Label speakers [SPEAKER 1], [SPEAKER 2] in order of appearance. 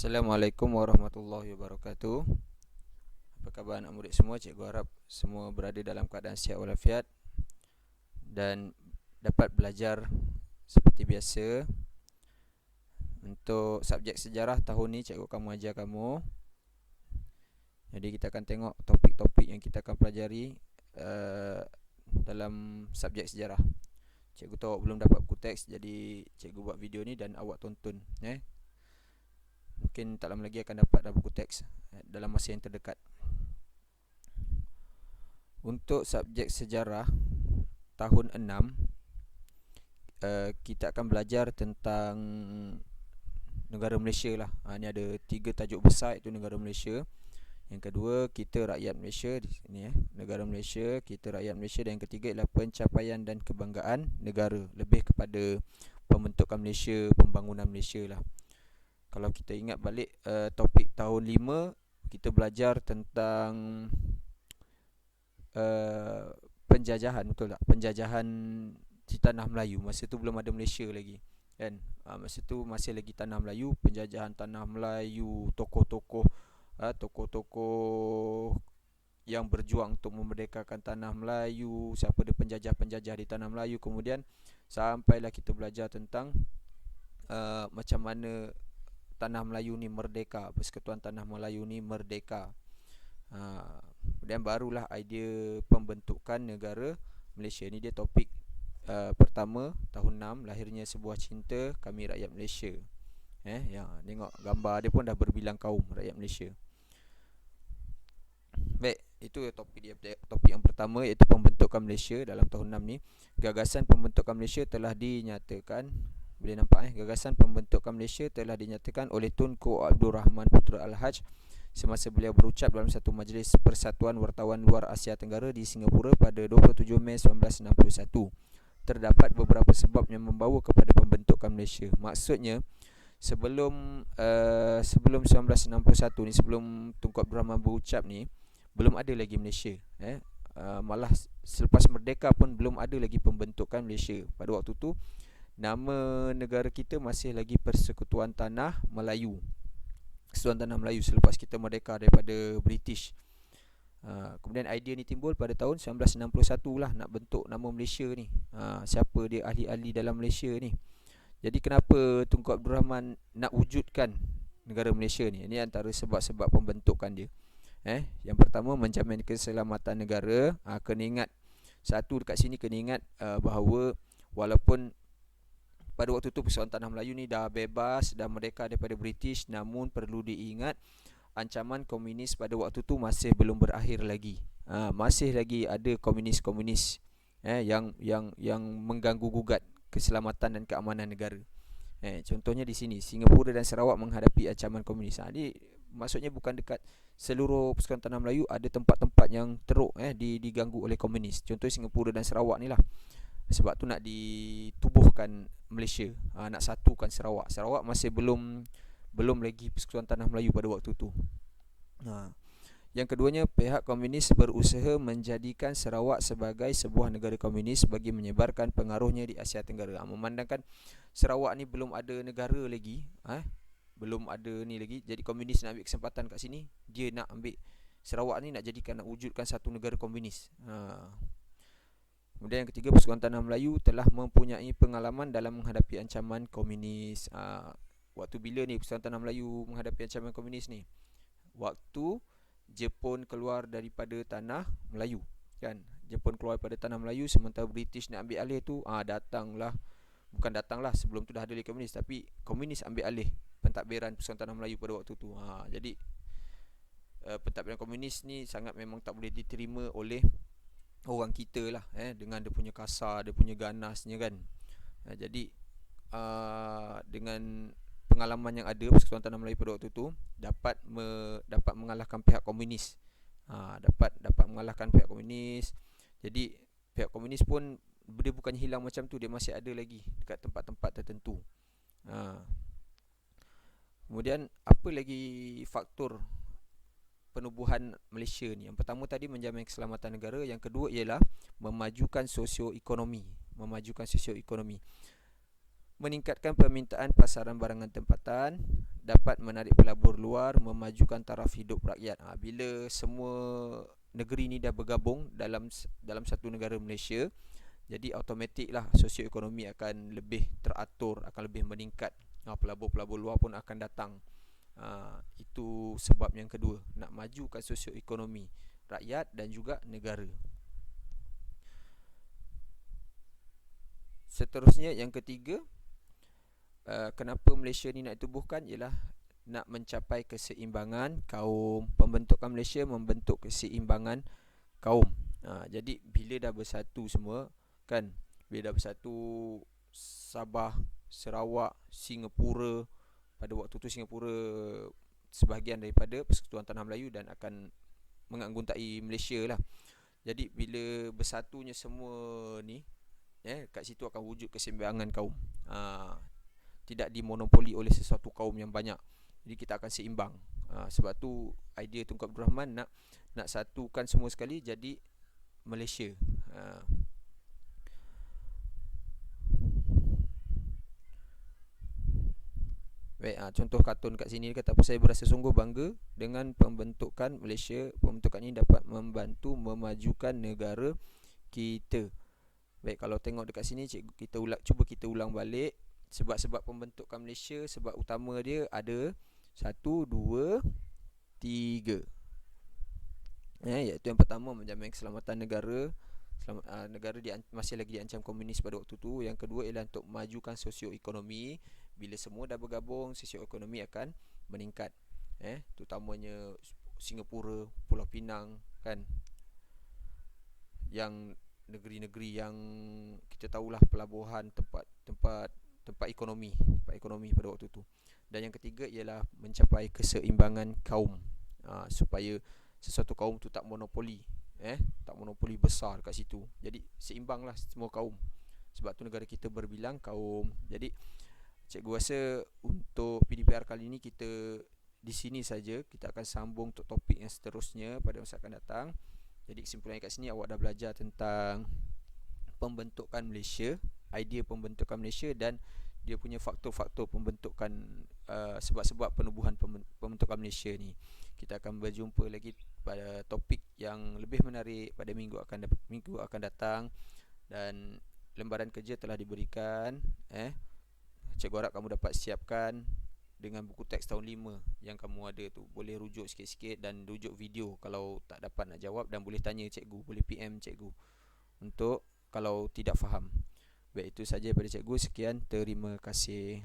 [SPEAKER 1] Assalamualaikum warahmatullahi wabarakatuh. Apa khabar anak murid semua? Cikgu harap semua berada dalam keadaan sihat walafiat dan dapat belajar seperti biasa. Untuk subjek sejarah tahun ni cikgu akan mengajar kamu. Jadi kita akan tengok topik-topik yang kita akan pelajari dalam subjek sejarah. Cikgu tahu belum dapat buku teks, jadi cikgu buat video ni dan awak tonton. Mungkin tak lama lagi akan dapat buku teks dalam masa yang terdekat. Untuk subjek sejarah tahun 6, kita akan belajar tentang negara Malaysia lah. Ni ada 3 tajuk besar, iaitu negara Malaysia. Yang kedua, kita rakyat Malaysia di sini, negara Malaysia, kita rakyat Malaysia. Dan yang ketiga ialah pencapaian dan kebanggaan negara, lebih kepada pembentukan Malaysia, pembangunan Malaysia lah. Kalau kita ingat balik topik tahun 5, kita belajar tentang penjajahan, betul tak? Penjajahan di tanah Melayu. Masa tu belum ada Malaysia lagi, kan? Masa tu masih lagi tanah Melayu, penjajahan tanah Melayu, tokoh-tokoh yang berjuang untuk memerdekakan tanah Melayu, siapa dia penjajah-penjajah di tanah Melayu. Kemudian sampailah kita belajar tentang macam mana tanah Melayu ni merdeka, Persekutuan Tanah Melayu ni merdeka. Kemudian barulah idea pembentukan negara Malaysia. Ni dia topik pertama tahun 6, lahirnya sebuah cinta kami rakyat Malaysia. Tengok gambar dia pun dah berbilang kaum, rakyat Malaysia. Baik, itu topik dia. Topik yang pertama iaitu pembentukan Malaysia dalam tahun 6 ni. Gagasan pembentukan Malaysia telah dinyatakan. Boleh nampak gagasan pembentukan Malaysia telah dinyatakan oleh Tunku Abdul Rahman Putra Al-Haj semasa beliau berucap dalam satu majlis Persatuan Wartawan Luar Asia Tenggara di Singapura pada 27 Mei 1961. Terdapat beberapa sebab yang membawa kepada pembentukan Malaysia. Maksudnya sebelum 1961 ni, sebelum Tunku Abdul Rahman berucap ni, belum ada lagi Malaysia. Malah selepas merdeka pun belum ada lagi pembentukan Malaysia. Pada waktu tu nama negara kita masih lagi Persekutuan Tanah Melayu. Persekutuan Tanah Melayu selepas kita merdeka daripada British. Kemudian idea ni timbul pada tahun 1961 lah, nak bentuk nama Malaysia ni. Siapa dia ahli-ahli dalam Malaysia ni? Jadi kenapa Tunku Abdul Rahman nak wujudkan negara Malaysia ni? Ini antara sebab-sebab pembentukan dia. Yang pertama, menjamin keselamatan negara. Kena ingat satu dekat sini, kena ingat bahawa walaupun pada waktu tu Persekutuan Tanah Melayu ni dah bebas, dah merdeka daripada British, namun perlu diingat ancaman komunis pada waktu tu masih belum berakhir lagi. Masih lagi ada komunis-komunis yang mengganggu gugat keselamatan dan keamanan negara. Contohnya di sini, Singapura dan Sarawak menghadapi ancaman komunis. Ini maksudnya bukan dekat seluruh Persekutuan Tanah Melayu, ada tempat-tempat yang teruk diganggu oleh komunis. Contoh Singapura dan Sarawak ni lah. Sebab tu nak ditubuhkan Malaysia, nak satukan Sarawak. Sarawak masih belum lagi Persekutuan Tanah Melayu pada waktu tu. Yang keduanya, pihak komunis berusaha menjadikan Sarawak sebagai sebuah negara komunis bagi menyebarkan pengaruhnya di Asia Tenggara. Memandangkan Sarawak ni belum ada negara lagi, belum ada ni lagi, jadi komunis nak ambil kesempatan kat sini. Dia nak ambil Sarawak ni, nak wujudkan satu negara komunis. Kemudian yang ketiga, Persekutuan Tanah Melayu telah mempunyai pengalaman dalam menghadapi ancaman komunis. Waktu bila ni Persekutuan Tanah Melayu menghadapi ancaman komunis ni? Waktu Jepun keluar daripada Tanah Melayu, kan? Jepun keluar daripada Tanah Melayu, sementara British nak ambil alih tu, sebelum tu dah ada lagi komunis, tapi komunis ambil alih pentadbiran Persekutuan Tanah Melayu pada waktu tu. Jadi pentadbiran komunis ni sangat memang tak boleh diterima oleh orang kita lah, dengan dia punya kasar, dia punya ganasnya, kan. Jadi dengan pengalaman yang ada, Persekutuan Tanah Melayu pada waktu tu dapat mengalahkan pihak komunis. Dapat mengalahkan pihak komunis. Jadi pihak komunis pun dia bukannya hilang macam tu, dia masih ada lagi dekat tempat-tempat tertentu. Kemudian apa lagi faktor penubuhan Malaysia ni? Yang pertama tadi menjamin keselamatan negara, yang kedua ialah memajukan sosioekonomi. Meningkatkan permintaan pasaran barangan tempatan, dapat menarik pelabur luar, memajukan taraf hidup rakyat. Bila semua negeri ni dah bergabung dalam satu negara Malaysia, jadi automatiklah sosioekonomi akan lebih teratur, akan lebih meningkat. Pelabur-pelabur luar pun akan datang. Itu sebab yang kedua, nak majukan sosioekonomi rakyat dan juga negara. Seterusnya, yang ketiga, kenapa Malaysia ni nak ditubuhkan ialah nak mencapai keseimbangan kaum. Pembentukan Malaysia membentuk keseimbangan kaum. Jadi bila dah bersatu semua kan, bila dah bersatu Sabah, Sarawak, Singapura, pada waktu tu Singapura sebahagian daripada Persekutuan Tanah Melayu dan akan mengangguntai Malaysia lah. Jadi bila bersatunya semua ni, kat situ akan wujud keseimbangan kaum. Tidak dimonopoli oleh sesuatu kaum yang banyak. Jadi kita akan seimbang. Sebab tu idea Tunku Abdul Rahman nak satukan semua sekali jadi Malaysia. Baik, contoh kartun kat sini kata apa, saya berasa sungguh bangga dengan pembentukan Malaysia. Pembentukan ini dapat membantu memajukan negara kita. Baik, kalau tengok dekat sini, cuba kita ulang balik sebab-sebab pembentukan Malaysia. Sebab utama dia ada 1, 2, 3. Iaitu yang pertama, menjamin keselamatan negara. Negara masih lagi diancam komunis pada waktu tu. Yang kedua ialah untuk memajukan sosioekonomi. Bila semua dah bergabung, sosioekonomi akan meningkat. Terutamanya Singapura, Pulau Pinang kan, yang negeri-negeri yang kita tahulah pelabuhan, tempat ekonomi pada waktu tu. Dan yang ketiga ialah mencapai keseimbangan kaum, supaya sesuatu kaum tu tak monopoli, tak monopoli besar kat situ. Jadi seimbanglah semua kaum. Sebab tu negara kita berbilang kaum. Jadi cikgu rasa untuk PDPR kali ini kita di sini saja. Kita akan sambung untuk topik yang seterusnya pada masa akan datang. Jadi kesimpulannya kat sini, awak dah belajar tentang pembentukan Malaysia, idea pembentukan Malaysia dan dia punya faktor-faktor pembentukan, sebab-sebab penubuhan pembentukan Malaysia ni. Kita akan berjumpa lagi pada topik yang lebih menarik pada minggu akan datang. Dan lembaran kerja telah diberikan. Cikgu harap kamu dapat siapkan dengan buku teks tahun 5 yang kamu ada tu. Boleh rujuk sikit-sikit dan rujuk video kalau tak dapat nak jawab, dan boleh tanya cikgu, boleh PM cikgu untuk kalau tidak faham. Baik, itu saja daripada cikgu. Sekian, terima kasih.